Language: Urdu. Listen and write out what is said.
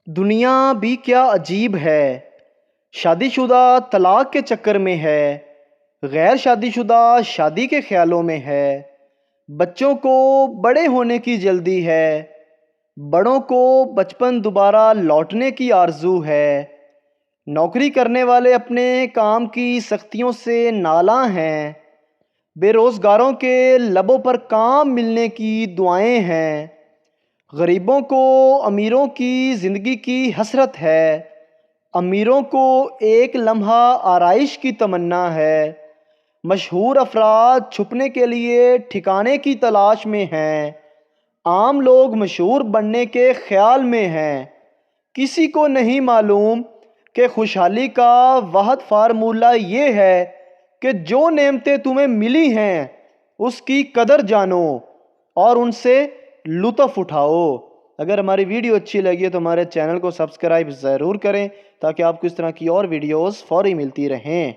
دنیا بھی کیا عجیب ہے، شادی شدہ طلاق کے چکر میں ہے، غیر شادی شدہ شادی کے خیالوں میں ہے، بچوں کو بڑے ہونے کی جلدی ہے، بڑوں کو بچپن دوبارہ لوٹنے کی آرزو ہے، نوکری کرنے والے اپنے کام کی سختیوں سے نالاں ہیں، بے روزگاروں کے لبوں پر کام ملنے کی دعائیں ہیں، غریبوں کو امیروں کی زندگی کی حسرت ہے، امیروں کو ایک لمحہ آرائش کی تمنا ہے، مشہور افراد چھپنے کے لیے ٹھکانے کی تلاش میں ہیں، عام لوگ مشہور بننے کے خیال میں ہیں، کسی کو نہیں معلوم کہ خوشحالی کا واحد فارمولہ یہ ہے کہ جو نعمتیں تمہیں ملی ہیں اس کی قدر جانو اور ان سے لطف اٹھاؤ۔ اگر ہماری ویڈیو اچھی لگی ہے تو ہمارے چینل کو سبسکرائب ضرور کریں تاکہ آپ کو اس طرح کی اور ویڈیوز فوری ملتی رہیں۔